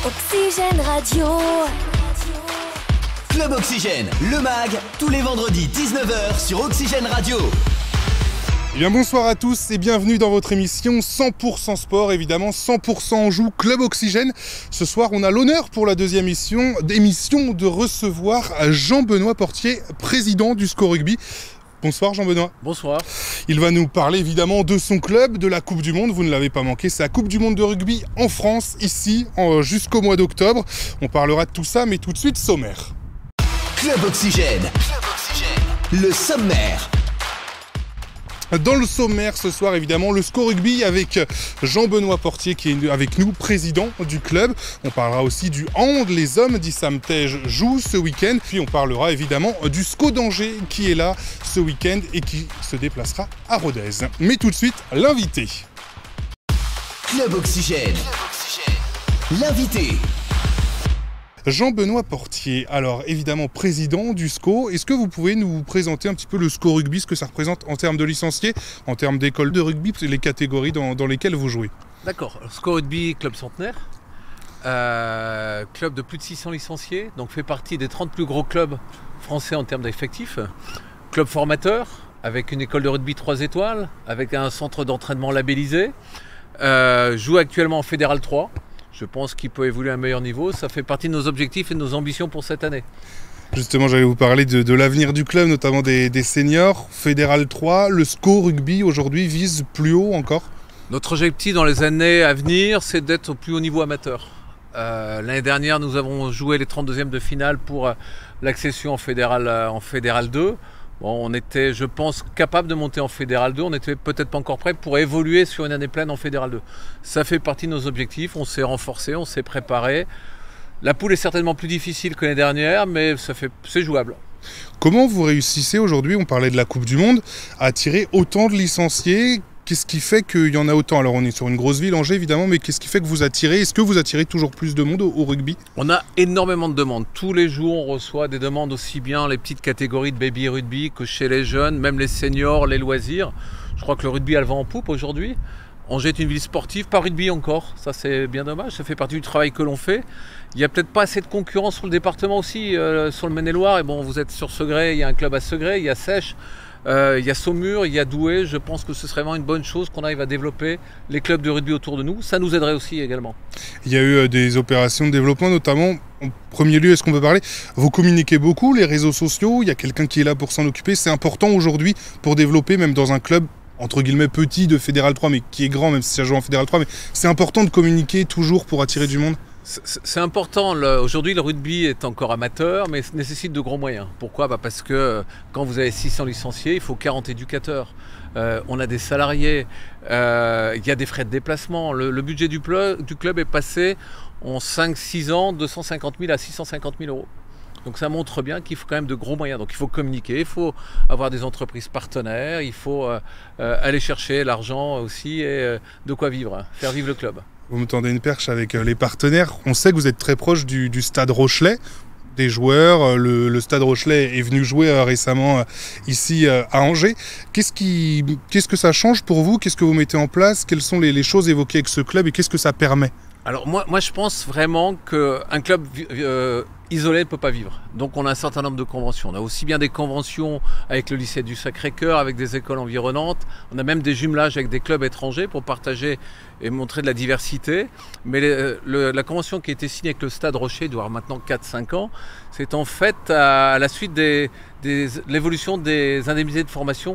Oxygène Radio. Club Oxygène, le mag, tous les vendredis 19h sur Oxygène Radio. Eh bien bonsoir à tous et bienvenue dans votre émission 100% sport, évidemment 100% en joue Club Oxygène. Ce soir on a l'honneur pour la deuxième émission de recevoir Jean-Benoît Portier, président du SCO Rugby. Bonsoir Jean-Benoît. Bonsoir. Il va nous parler évidemment de son club, de la Coupe du Monde, vous ne l'avez pas manqué, c'est la Coupe du Monde de rugby en France, ici, jusqu'au mois d'octobre. On parlera de tout ça, mais tout de suite, sommaire. Club Oxygène, le sommaire. Dans le sommaire ce soir, évidemment, le SCO Rugby avec Jean-Benoît Portier qui est avec nous, président du club. On parlera aussi du hand. Les hommes d'Issam Tej jouent ce week-end. Puis on parlera évidemment du SCO d'Angers qui est là ce week-end et qui se déplacera à Rodez. Mais tout de suite, l'invité. Club Oxygène, l'invité. Jean-Benoît Portier, alors évidemment président du SCO, est-ce que vous pouvez nous présenter un petit peu le SCO Rugby, ce que ça représente en termes de licenciés, en termes d'école de rugby, les catégories dans lesquelles vous jouez? D'accord, SCO Rugby, club centenaire, club de plus de 600 licenciés, donc fait partie des 30 plus gros clubs français en termes d'effectifs, club formateur, avec une école de rugby 3 étoiles, avec un centre d'entraînement labellisé, joue actuellement en Fédéral 3. Je pense qu'il peut évoluer à un meilleur niveau. Ça fait partie de nos objectifs et de nos ambitions pour cette année. Justement, j'allais vous parler de l'avenir du club, notamment des seniors. Fédéral 3, le SCO Rugby aujourd'hui vise plus haut encore? Notre objectif dans les années à venir, c'est d'être au plus haut niveau amateur. L'année dernière, nous avons joué les 32e de finale pour l'accession en Fédéral 2. Bon, on était, je pense, capable de monter en Fédéral 2. On n'était peut-être pas encore prêt pour évoluer sur une année pleine en Fédéral 2. Ça fait partie de nos objectifs. On s'est renforcé, on s'est préparé. La poule est certainement plus difficile que l'année dernière, mais c'est jouable. Comment vous réussissez aujourd'hui, on parlait de la Coupe du Monde, à attirer autant de licenciés? Qu'est-ce qui fait qu'il y en a autant? Alors on est sur une grosse ville, Angers évidemment, mais qu'est-ce qui fait que vous attirez? Est-ce que vous attirez toujours plus de monde au rugby? On a énormément de demandes. Tous les jours, on reçoit des demandes aussi bien les petites catégories de baby rugby que chez les jeunes, même les seniors, les loisirs. Je crois que le rugby a le vent en poupe aujourd'hui. Angers est une ville sportive, pas rugby encore. Ça, c'est bien dommage. Ça fait partie du travail que l'on fait. Il n'y a peut-être pas assez de concurrence sur le département aussi, sur le Maine-et-Loire. Et bon, vous êtes sur Segré, il y a un club à Segré, il y a Sèche. Il y a Saumur, il y a Douai. Je pense que ce serait vraiment une bonne chose qu'on arrive à développer les clubs de rugby autour de nous. Ça nous aiderait aussi également. Il y a eu des opérations de développement, notamment, en premier lieu, est-ce qu'on peut parler? Vous communiquez beaucoup, les réseaux sociaux, il y a quelqu'un qui est là pour s'en occuper. C'est important aujourd'hui pour développer, même dans un club entre guillemets petit de Fédéral 3, mais qui est grand, même si ça joue en Fédéral 3. Mais c'est important de communiquer toujours pour attirer du monde? C'est important. Aujourd'hui, le rugby est encore amateur, mais nécessite de gros moyens. Pourquoi? Parce que quand vous avez 600 licenciés, il faut 40 éducateurs. On a des salariés, il y a des frais de déplacement. Le budget du club est passé en 5-6 ans de 250 000 à 650 000 euros. Donc ça montre bien qu'il faut quand même de gros moyens. Donc il faut communiquer, il faut avoir des entreprises partenaires, il faut aller chercher l'argent aussi et de quoi vivre, faire vivre le club. Vous me tendez une perche avec les partenaires. On sait que vous êtes très proche du Stade Rochelais, des joueurs. Le Stade Rochelais est venu jouer récemment ici à Angers. Qu'est-ce que ça change pour vous? Qu'est-ce que vous mettez en place? Quelles sont les choses évoquées avec ce club et qu'est-ce que ça permet? Alors moi je pense vraiment qu'un club isolé ne peut pas vivre. Donc on a un certain nombre de conventions. On a aussi bien des conventions avec le lycée du Sacré-Cœur, avec des écoles environnantes. On a même des jumelages avec des clubs étrangers pour partager et montrer de la diversité. Mais la convention qui a été signée avec le Stade Rocher, doit avoir maintenant 4-5 ans, c'est en fait à la suite de l'évolution des indemnités de formation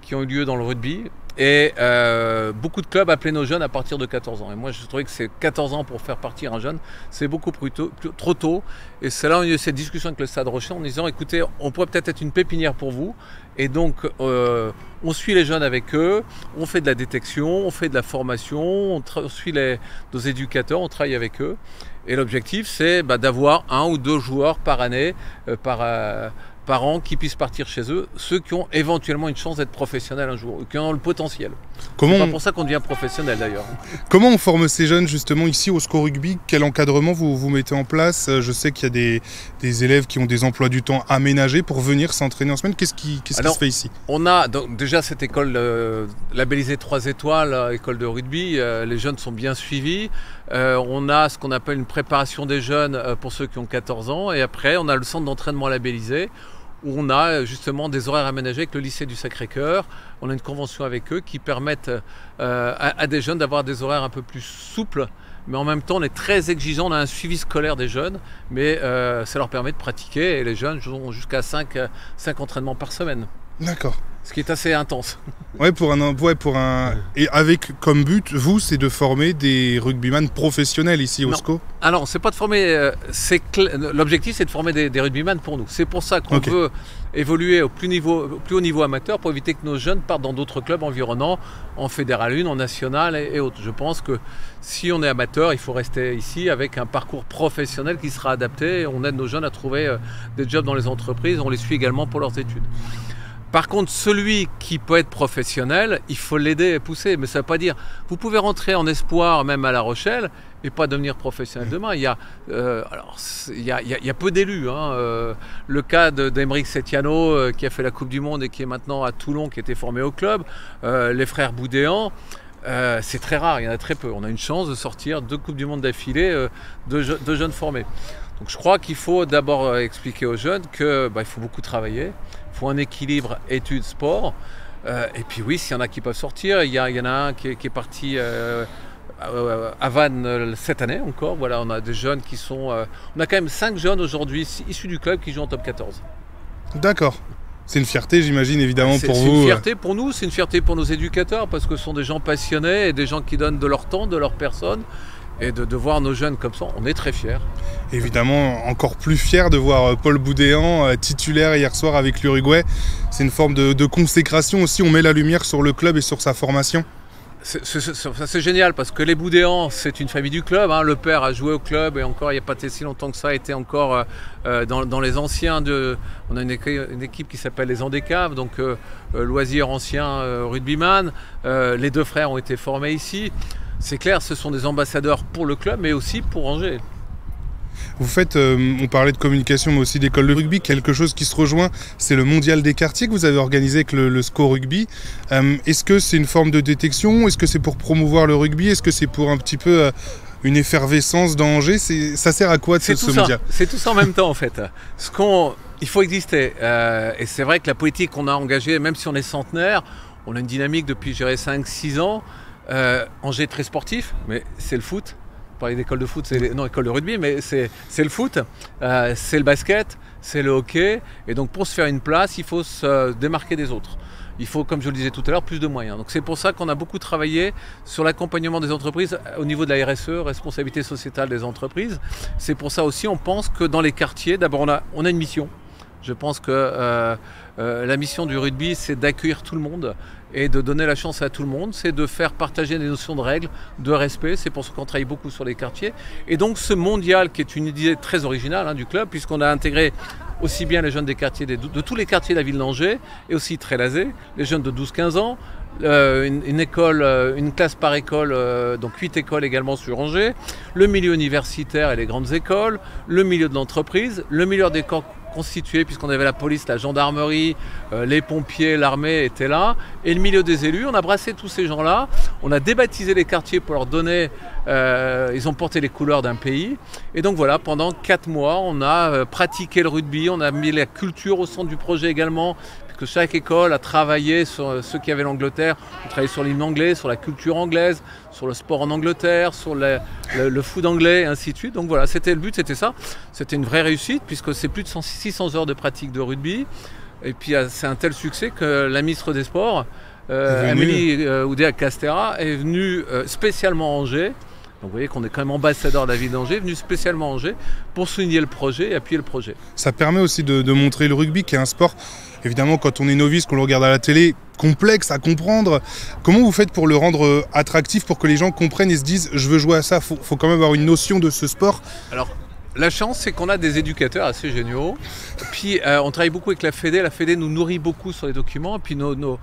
qui ont eu lieu dans le rugby. Et beaucoup de clubs appelaient nos jeunes à partir de 14 ans. Et moi, je trouvais que c'est 14 ans pour faire partir un jeune, c'est beaucoup trop tôt. Et c'est là où il y a eu cette discussion avec le Stade Rocher en disant, écoutez, on pourrait peut-être être une pépinière pour vous. Et donc, on suit les jeunes avec eux, on fait de la détection, on fait de la formation, on suit nos éducateurs, on travaille avec eux. Et l'objectif, c'est d'avoir 1 ou 2 joueurs par année, par an qui puissent partir chez eux, ceux qui ont éventuellement une chance d'être professionnels un jour, qui ont le potentiel. C'est pas pour ça qu'on devient professionnel d'ailleurs. Comment on forme ces jeunes justement ici au SCO Rugby? Quel encadrement vous mettez en place? Je sais qu'il y a des élèves qui ont des emplois du temps aménagés pour venir s'entraîner en semaine. Qu'est-ce qui se fait ici? On a donc, déjà cette école labellisée 3 étoiles, école de rugby. Les jeunes sont bien suivis. On a ce qu'on appelle une préparation des jeunes pour ceux qui ont 14 ans. Et après, on a le centre d'entraînement labellisé, où on a justement des horaires aménagés avec le lycée du Sacré-Cœur. On a une convention avec eux qui permettent à des jeunes d'avoir des horaires un peu plus souples. Mais en même temps, on est très exigeant, on a un suivi scolaire des jeunes, mais ça leur permet de pratiquer. Et les jeunes ont jusqu'à 5 entraînements par semaine. D'accord. Ce qui est assez intense. Ouais, et avec comme but, vous, c'est de former des rugbyman professionnels ici au SCO? Alors, c'est pas de former. L'objectif, c'est de former des rugbyman pour nous. C'est pour ça qu'on veut évoluer au plus haut niveau amateur pour éviter que nos jeunes partent dans d'autres clubs environnants, en Fédéral 1, en National et autres. Je pense que si on est amateur, il faut rester ici avec un parcours professionnel qui sera adapté. On aide nos jeunes à trouver des jobs dans les entreprises. On les suit également pour leurs études. Par contre, celui qui peut être professionnel, il faut l'aider et pousser. Mais ça ne veut pas dire, vous pouvez rentrer en espoir même à La Rochelle et pas devenir professionnel demain. Il y a peu d'élus. Le cas d'Aymeric Setiano qui a fait la Coupe du Monde et qui est maintenant à Toulon, qui était formé au club. Les frères Boudéan. C'est très rare, il y en a très peu. On a une chance de sortir 2 Coupes du Monde d'affilée de jeunes formés. Donc je crois qu'il faut d'abord expliquer aux jeunes qu'il faut beaucoup travailler. Il faut un équilibre études-sport. Et puis oui, s'il y en a qui peuvent sortir, il y en a un qui est parti à Vannes cette année encore. Voilà, on a des jeunes qui sont... on a quand même 5 jeunes aujourd'hui issus du club qui jouent en top 14. D'accord. C'est une fierté, j'imagine, évidemment, pour vous. C'est une fierté pour nous, c'est une fierté pour nos éducateurs, parce que ce sont des gens passionnés et des gens qui donnent de leur temps, de leur personne. Et de voir nos jeunes comme ça, on est très fiers. Évidemment, encore plus fiers de voir Paul Boudéan titulaire hier soir avec l'Uruguay. C'est une forme de consécration aussi, on met la lumière sur le club et sur sa formation. C'est génial parce que les Boudéans, c'est une famille du club. Le père a joué au club et encore, il n'y a pas si longtemps que ça, était encore dans les anciens. On a une équipe qui s'appelle les Andécaves, donc loisirs anciens rugbyman. Les 2 frères ont été formés ici. C'est clair, ce sont des ambassadeurs pour le club, mais aussi pour Angers. Vous faites, on parlait de communication, mais aussi d'école de rugby. Quelque chose qui se rejoint, c'est le mondial des quartiers que vous avez organisé avec le SCO Rugby. Est-ce que c'est une forme de détection? Est-ce que c'est pour promouvoir le rugby? Est-ce que c'est pour un petit peu une effervescence dans Angers? Ça sert à quoi ce mondial? C'est tout ça en même temps, en fait. Il faut exister. Et c'est vrai que la politique qu'on a engagée, même si on est centenaire, on a une dynamique depuis, je dirais, 5-6 ans. Angers est très sportif, mais c'est le foot. On parlait d'école de foot, école de rugby, mais c'est le foot, c'est le basket, c'est le hockey. Et donc pour se faire une place, il faut se démarquer des autres. Il faut, comme je le disais tout à l'heure, plus de moyens. Donc c'est pour ça qu'on a beaucoup travaillé sur l'accompagnement des entreprises au niveau de la RSE, responsabilité sociétale des entreprises. C'est pour ça aussi, on pense que dans les quartiers, d'abord on a une mission. Je pense que la mission du rugby, c'est d'accueillir tout le monde et de donner la chance à tout le monde. C'est de faire partager des notions de règles, de respect. C'est pour ça qu'on travaille beaucoup sur les quartiers. Et donc ce mondial, qui est une idée très originale du club, puisqu'on a intégré aussi bien les jeunes des quartiers, de tous les quartiers de la ville d'Angers, et aussi Trélazé, les jeunes de 12-15 ans, une classe par école, donc 8 écoles également sur Angers, le milieu universitaire et les grandes écoles, le milieu de l'entreprise, le milieu des corps constitués, puisqu'on avait la police, la gendarmerie, les pompiers, l'armée étaient là, et le milieu des élus. On a brassé tous ces gens-là, on a débaptisé les quartiers pour leur donner, ils ont porté les couleurs d'un pays, et donc voilà, pendant 4 mois, on a pratiqué le rugby, on a mis la culture au centre du projet également, que chaque école a travaillé sur ceux qui avaient l'Angleterre, on travaillait sur l'hymne anglais, sur la culture anglaise, sur le sport en Angleterre, sur le foot anglais, et ainsi de suite. Donc voilà, le but, c'était ça. C'était une vraie réussite, puisque c'est plus de 600 heures de pratique de rugby. Et puis c'est un tel succès que la ministre des Sports, Amélie Oudéa-Castéra, est venue spécialement à Angers. Donc vous voyez qu'on est quand même ambassadeur de la ville d'Angers, venu spécialement à Angers pour souligner le projet et appuyer le projet. Ça permet aussi de montrer le rugby, qui est un sport, évidemment, quand on est novice, qu'on le regarde à la télé, complexe à comprendre. Comment vous faites pour le rendre attractif, pour que les gens comprennent et se disent « je veux jouer à ça ». Faut quand même avoir une notion de ce sport. Alors, la chance, c'est qu'on a des éducateurs assez géniaux. Puis, on travaille beaucoup avec la Fédé. La Fédé nous nourrit beaucoup sur les documents. Et puis, nos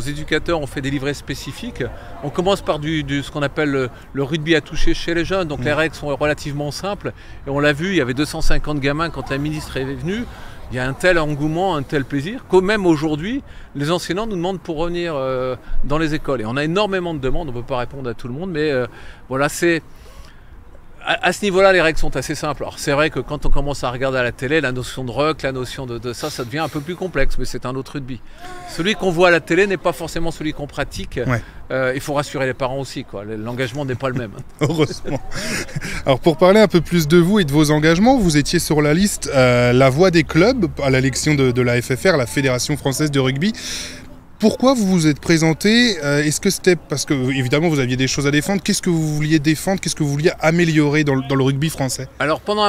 éducateurs ont fait des livrets spécifiques. On commence par ce qu'on appelle le rugby à toucher chez les jeunes. Donc, les règles sont relativement simples. Et on l'a vu, il y avait 250 gamins quand la ministre est venue. Il y a un tel engouement, un tel plaisir, qu'au même aujourd'hui, les enseignants nous demandent pour revenir dans les écoles. Et on a énormément de demandes. On ne peut pas répondre à tout le monde. Mais voilà, À ce niveau-là, les règles sont assez simples. Alors c'est vrai que quand on commence à regarder à la télé, la notion de ruck, la notion de ça devient un peu plus complexe, mais c'est un autre rugby. Celui qu'on voit à la télé n'est pas forcément celui qu'on pratique. Ouais. Il faut rassurer les parents aussi, quoi. L'engagement n'est pas le même. Heureusement. Alors pour parler un peu plus de vous et de vos engagements, vous étiez sur la liste La Voix des clubs à l'élection de la FFR, la Fédération Française de Rugby. Pourquoi vous vous êtes présenté? Est-ce que c'était parce que, évidemment, vous aviez des choses à défendre? Qu'est-ce que vous vouliez défendre? Qu'est-ce que vous vouliez améliorer dans le rugby français? Alors, pendant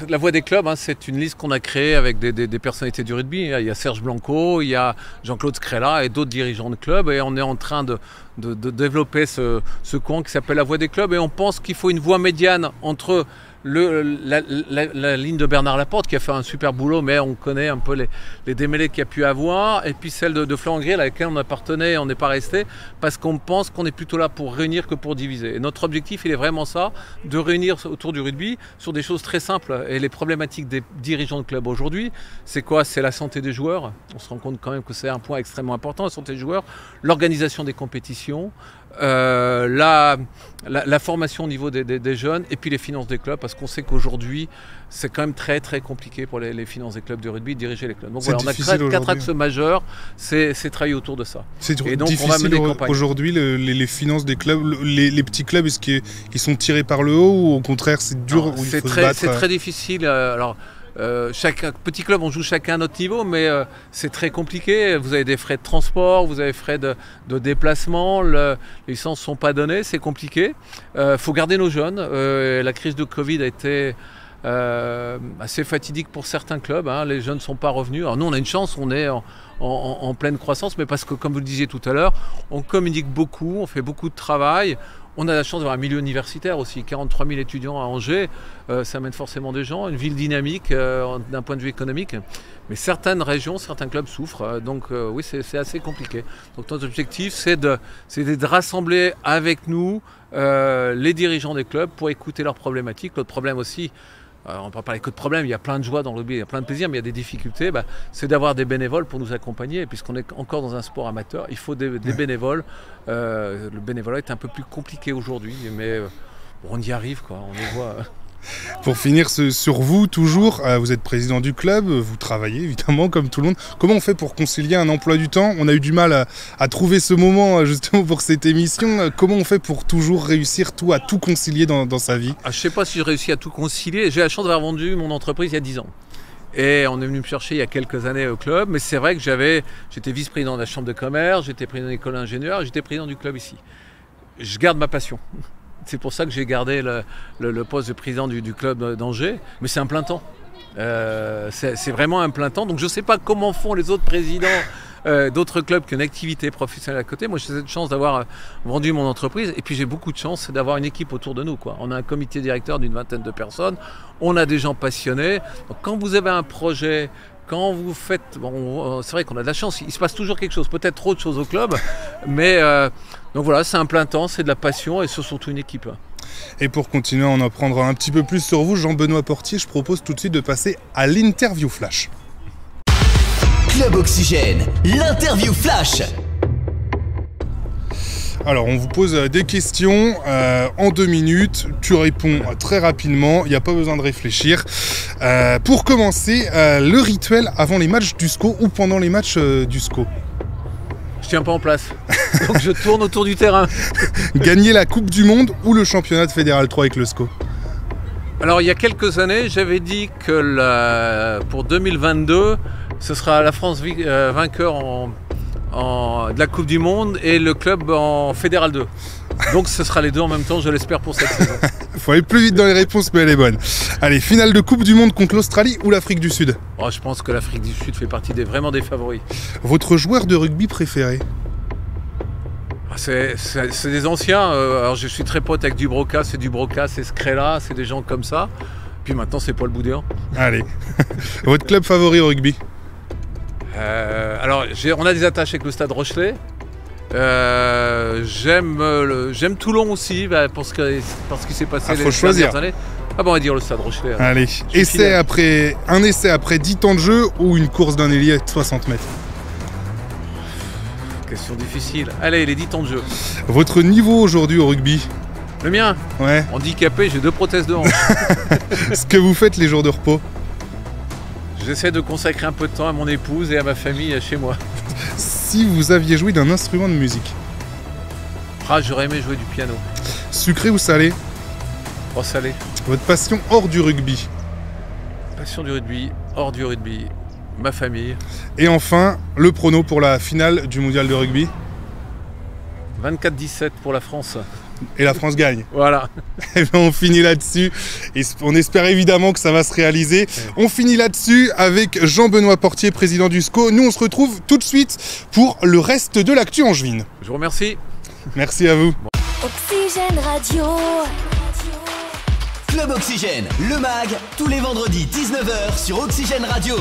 la Voix des clubs, hein, c'est une liste qu'on a créée avec des personnalités du rugby. Il y a Serge Blanco, il y a Jean-Claude Scrella et d'autres dirigeants de clubs. Et on est en train de développer ce courant qui s'appelle la Voix des clubs. Et on pense qu'il faut une voie médiane entre la ligne de Bernard Laporte qui a fait un super boulot, mais on connaît un peu les démêlés qu'il y a pu avoir, et puis celle de Florent Griel à laquelle on appartenait et on n'est pas resté parce qu'on pense qu'on est plutôt là pour réunir que pour diviser. Et notre objectif, il est vraiment ça, de réunir autour du rugby sur des choses très simples. Et les problématiques des dirigeants de club aujourd'hui, c'est quoi? C'est la santé des joueurs. On se rend compte quand même que c'est un point extrêmement important, la santé des joueurs, l'organisation des compétitions, la formation au niveau des jeunes, et puis les finances des clubs, parce qu'on sait qu'aujourd'hui c'est quand même très très compliqué pour les finances des clubs de rugby de diriger les clubs. Donc voilà, on a 4 axes majeurs, c'est travailler autour de ça. C'est difficile aujourd'hui les finances des clubs, les petits clubs, est-ce qu'ils sont tirés par le haut ou au contraire c'est dur? C'est très difficile. Alors chaque petit club, on joue chacun à notre niveau, mais c'est très compliqué. Vous avez des frais de transport, vous avez frais de déplacement, les licences ne sont pas données, c'est compliqué. Faut garder nos jeunes. La crise de Covid a été assez fatidique pour certains clubs, hein. Les jeunes ne sont pas revenus. Alors nous, on a une chance, on est en pleine croissance, mais parce que, comme vous le disiez tout à l'heure, on communique beaucoup, on fait beaucoup de travail. On a la chance d'avoir un milieu universitaire aussi, 43 000 étudiants à Angers, ça amène forcément des gens, une ville dynamique d'un point de vue économique. Mais certaines régions, certains clubs souffrent, donc oui, c'est assez compliqué. Donc notre objectif, c'est de rassembler avec nous les dirigeants des clubs pour écouter leurs problématiques. L'autre problème aussi, on ne peut pas parler que de problèmes, il y a plein de joie dans le rugby, il y a plein de plaisir, mais il y a des difficultés, c'est d'avoir des bénévoles pour nous accompagner. Puisqu'on est encore dans un sport amateur, il faut des bénévoles. Le bénévolat est un peu plus compliqué aujourd'hui, mais on y arrive, quoi, on les voit. Pour finir sur vous, toujours, vous êtes président du club, vous travaillez évidemment comme tout le monde. Comment on fait pour concilier un emploi du temps? On a eu du mal à trouver ce moment justement pour cette émission. Comment on fait pour toujours réussir à tout concilier dans sa vie? Je ne sais pas si j'ai réussi à tout concilier. J'ai la chance d'avoir vendu mon entreprise il y a 10 ans. Et on est venu me chercher il y a quelques années au club. Mais c'est vrai que j'étais vice-président de la chambre de commerce, j'étais président de l'école d'ingénieur, j'étais président du club ici. Je garde ma passion. C'est pour ça que j'ai gardé le poste de président du club d'Angers, mais c'est un plein temps. C'est vraiment un plein temps. Donc je ne sais pas comment font les autres présidents d'autres clubs qui ont une activité professionnelle à côté. Moi, j'ai cette chance d'avoir vendu mon entreprise, et puis j'ai beaucoup de chance d'avoir une équipe autour de nous, quoi. On a un comité directeur d'une 20aine de personnes, on a des gens passionnés. Donc quand vous avez un projet, quand vous faites... c'est vrai qu'on a de la chance, il se passe toujours quelque chose, peut-être trop de choses au club, mais donc voilà, c'est un plein temps, c'est de la passion et c'est surtout une équipe. Et pour continuer à en apprendre un petit peu plus sur vous, Jean-Benoît Portier, je propose tout de suite de passer à l'interview flash. Club Oxygène, l'interview flash. Alors on vous pose des questions en 2 minutes, tu réponds très rapidement, il n'y a pas besoin de réfléchir. Pour commencer, le rituel avant les matchs du SCO ou pendant les matchs du SCO? Je tiens pas en place, donc je tourne autour du terrain. Gagner la Coupe du Monde ou le championnat de Fédéral 3 avec le SCO? Alors il y a quelques années, j'avais dit que pour 2022, ce sera la France vainqueur de la Coupe du Monde et le club en Fédéral 2. Donc ce sera les deux en même temps, je l'espère, pour cette saison. Il faut aller plus vite dans les réponses, mais elle est bonne. Allez, finale de Coupe du Monde contre l'Australie ou l'Afrique du Sud? Je pense que l'Afrique du Sud fait partie vraiment des favoris. Votre joueur de rugby préféré? C'est des anciens. Alors je suis très pote avec Dubroca, c'est Scrella, c'est des gens comme ça. Puis maintenant c'est Paul Boudéan. Allez. Votre club favori au rugby? Alors on a des attaches avec le Stade Rochelet. J'aime Toulon aussi, pour ce qui s'est passé les dernières années. On va dire le Stade Rochelet. Allez, un essai après 10 temps de jeu ou une course d'un ailier à 60 mètres? Question difficile. Allez, les 10 temps de jeu. Votre niveau aujourd'hui au rugby? Le mien, Ouais. handicapé, j'ai 2 prothèses de hanche. Ce que vous faites les jours de repos. J'essaie de consacrer un peu de temps à mon épouse et à ma famille chez moi. Si vous aviez joué d'un instrument de musique, Ah, j'aurais aimé jouer du piano. sucré ou salé, Oh, salé. votre passion hors du rugby. Passion du rugby, hors du rugby, ma famille. Et enfin, le prono pour la finale du mondial de rugby. 24-17 pour la France. Et la France gagne. Voilà. Et bien on finit là-dessus. Et on espère évidemment que ça va se réaliser. On finit là-dessus avec Jean-Benoît Portier, président du SCO. Nous, on se retrouve tout de suite pour le reste de l'actu angevine. Je vous remercie. Merci à vous. Oxygène Radio. Club Oxygène, le MAG, tous les vendredis 19h sur Oxygène Radio.